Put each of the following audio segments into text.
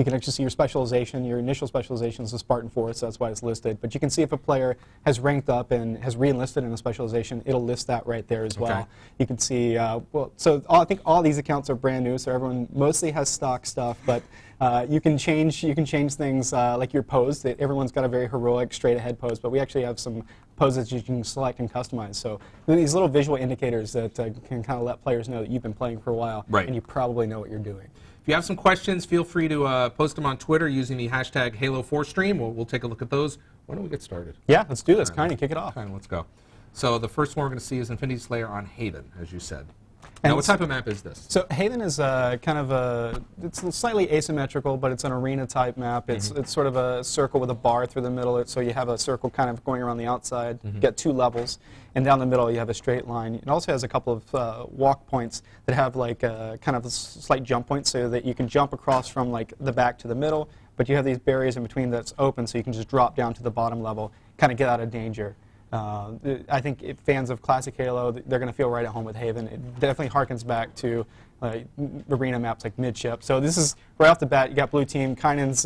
You can actually see your specialization. Your initial specialization is a Spartan Force, so that's why it's listed. But you can see if a player has ranked up and has re-enlisted in a specialization, it'll list that right there as well. You can see, I think all these accounts are brand new, so everyone mostly has stock stuff, but you can change things like your pose. Everyone's got a very heroic, straight-ahead pose, but we actually have some poses you can select and customize. So these little visual indicators that can kind of let players know that you've been playing for a while, and you probably know what you're doing. If you have some questions, feel free to post them on Twitter using the hashtag Halo4Stream. We'll take a look at those. Why don't we get started? Yeah, let's do this. Kind of kick it off. Let's go. So the first one we're going to see is Infinity Slayer on Haven, as you said. Now, what type of map is this? So Haven is kind of it's slightly asymmetrical, but it's an arena-type map. It's sort of a circle with a bar through the middle. So you have a circle kind of going around the outside. You get 2 levels. And down the middle, you have a straight line. It also has a couple of walk points that have like kind of a slight jump points so that you can jump across from like the back to the middle. But you have these barriers in between that's open, so you can just drop down to the bottom level, kind of get out of danger. I think fans of classic Halo, they're going to feel right at home with Haven. It definitely harkens back to arena maps like Midship. So this is right off the bat. You got blue team. Kainen's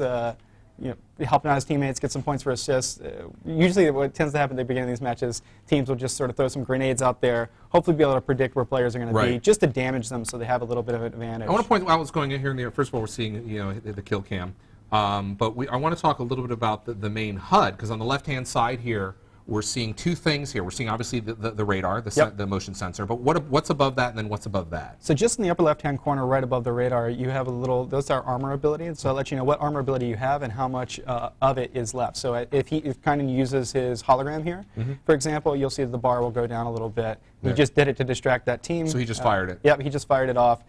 helping out his teammates, get some points for assists. Usually, what tends to happen at the beginning of these matches, teams will just sort of throw some grenades out there, hopefully be able to predict where players are going to be, just to damage them, so they have a little bit of an advantage. I want to point out what's going on here. First of all, we're seeing the kill cam, but I want to talk a little bit about the main HUD, because on the left-hand side here, we're seeing 2 things here. We're seeing obviously the radar, the motion sensor, but what's above that and then what's above that? So just in the upper left-hand corner, right above the radar, you have a little, those are armor ability, and so I'll let you know what armor ability you have and how much of it is left. So if Kainen uses his hologram here, for example, you'll see that the bar will go down a little bit. He just did it to distract that team. So he just fired it. Yep, he just fired it off.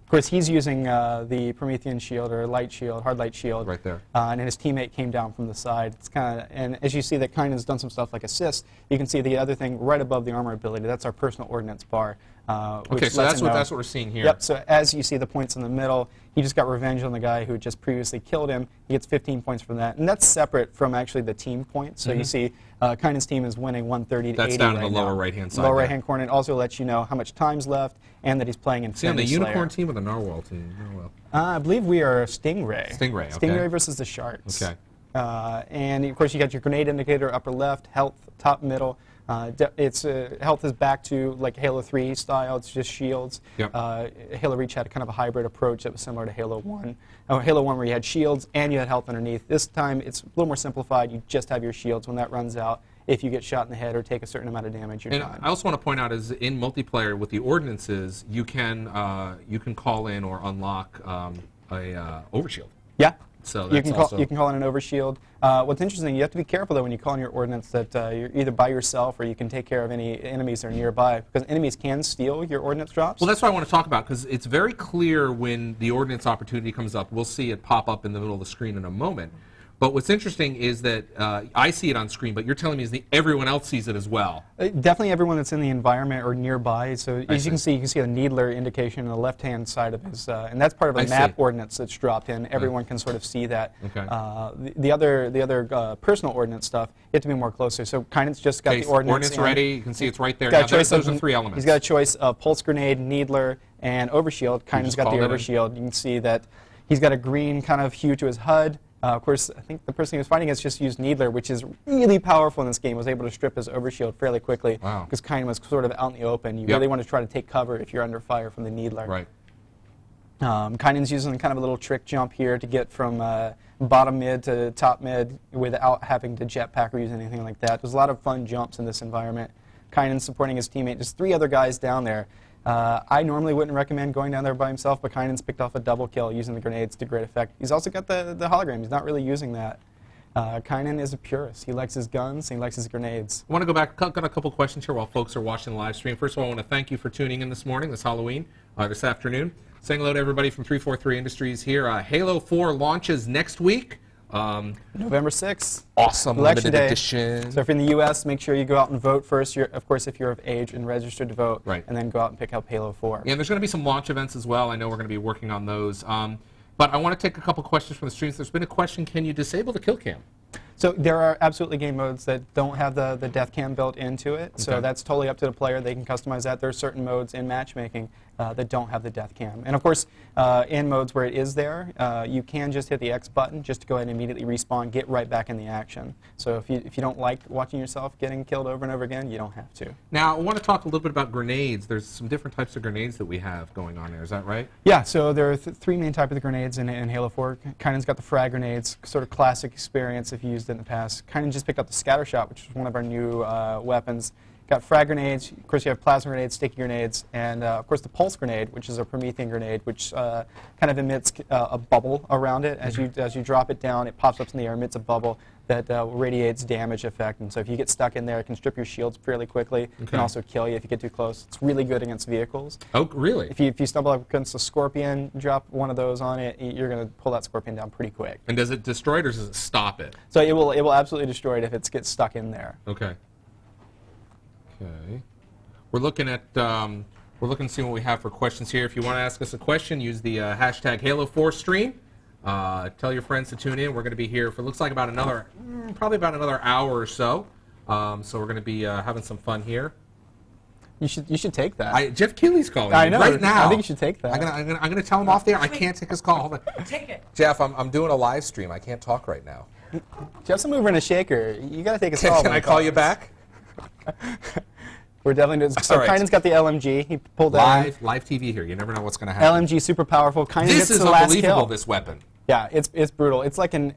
Of course, he's using the Promethean shield or light shield, hard light shield. Right there. And his teammate came down from the side. It's kind of, and as you see that Kainen's done some stuff like assist, you can see the other thing right above the armor ability. That's our personal ordnance bar. Okay, so that's what we're seeing here. Yep. So as you see the points in the middle, he just got revenge on the guy who just previously killed him. He gets 15 points from that, and that's separate from actually the team points. So you see, Kainen's team is winning 130 to 80. That's down in the lower right-hand side. Lower right-hand corner. It also lets you know how much time's left and that he's playing Infinity Slayer. See, on the Unicorn team or the Narwhal team? Narwhal. I believe we are Stingray. Stingray. Okay. Stingray versus the Sharks. Okay. And of course, you got your grenade indicator upper left, health top middle. Health is back to like Halo 3 style. It's just shields. Yep. Halo Reach had kind of a hybrid approach that was similar to Halo 1. Halo 1 where you had shields and you had health underneath. This time it's a little more simplified. You just have your shields. When that runs out, if you get shot in the head or take a certain amount of damage, you're done. I also want to point out is in multiplayer with the ordinances, you can call in or unlock a overshield. Yeah. So you can call in an overshield. What's interesting, you have to be careful though when you call in your ordnance that you're either by yourself or you can take care of any enemies that are nearby, because enemies can steal your ordnance drops. Well, that's what I want to talk about, because it's very clear when the ordnance opportunity comes up. We'll see it pop up in the middle of the screen in a moment. But what's interesting is that I see it on screen, but you're telling me is everyone else sees it as well. Definitely everyone that's in the environment or nearby. So as you can see a needler indication on the left-hand side of his, and that's part of a map ordnance that's dropped in. Everyone can sort of see that. Okay. The other personal ordnance stuff, you have to be more closer. So Kainen's just got the ordnance. Ordnance ready. You can see it's right there. Now, those are 3 elements. He's got a choice of pulse grenade, needler, and overshield. Kainen's got the overshield. You can see that he's got a green kind of hue to his HUD. Of course, I think the person he was fighting against just used Needler, which is really powerful in this game. Was able to strip his overshield fairly quickly because Kainen was sort of out in the open. You really want to try to take cover if you're under fire from the Needler. Right. Kainen's using kind of a little trick jump here to get from bottom mid to top mid without having to jetpack or use anything like that. There's a lot of fun jumps in this environment. Kainen's supporting his teammate. Just 3 other guys down there. I normally wouldn't recommend going down there by himself, but Kainen's picked off a double kill using the grenades to great effect. He's also got the hologram. He's not really using that. Kainen is a purist. He likes his guns, and he likes his grenades. I want to go back. Got a couple questions here while folks are watching the live stream. First of all, I want to thank you for tuning in this morning, this Halloween, this afternoon. Saying hello to everybody from 343 Industries here. Halo 4 launches next week. November 6th. Awesome. Election limited day. Edition. So if you're in the U.S., make sure you go out and vote first. Of course, if you're of age and registered to vote, and then go out and pick up Halo 4. Yeah, and there's going to be some launch events as well. I know we're going to be working on those. But I want to take a couple questions from the streams. There's been a question, can you disable the kill cam? So there are absolutely game modes that don't have the death cam built into it. So that's totally up to the player. They can customize that. There are certain modes in matchmaking that don't have the death cam. And of course, in modes where it is there, you can just hit the X button just to go ahead and immediately respawn, get right back in the action. So if you don't like watching yourself getting killed over and over again, you don't have to. Now, I want to talk a little bit about grenades. There's some different types of grenades that we have going on there. Is that right? Yeah, so there are three main types of grenades in Halo 4. Kynan's got the frag grenades, sort of classic experience if you used it in the past. Kynan just picked up the scatter shot, which is one of our new weapons. Got frag grenades, of course you have plasma grenades, sticky grenades, and of course the pulse grenade, which is a Promethean grenade, which kind of emits a bubble around it. As you drop it down, it pops up in the air, emits a bubble that radiates damage effect. And so if you get stuck in there, it can strip your shields fairly quickly. It can also kill you if you get too close. It's really good against vehicles. Oh, really? If you stumble up against a scorpion, drop one of those on it, you're going to pull that scorpion down pretty quick. And does it destroy it or does it stop it? So it will absolutely destroy it if it gets stuck in there. Okay. Okay. We're looking to see what we have for questions here. If you want to ask us a question, use the hashtag Halo4Stream. Tell your friends to tune in. We're going to be here for looks like about another, probably about another hour or so. So we're going to be having some fun here. You should take that. Jeff Keeley's calling me I know. right now. I think you should take that. I'm gonna tell him off there. I can't take his call. Hold on. Take it. Jeff, I'm doing a live stream. I can't talk right now. Jeff's a mover and a shaker. You got to take his call. Can I call you back? We're definitely doing. So right. Kynan's got the LMG. He pulled that. Live TV here. You never know what's going to happen. LMG super powerful. Kynan This gets is the last unbelievable. kill. This weapon. Yeah, it's brutal. It's like an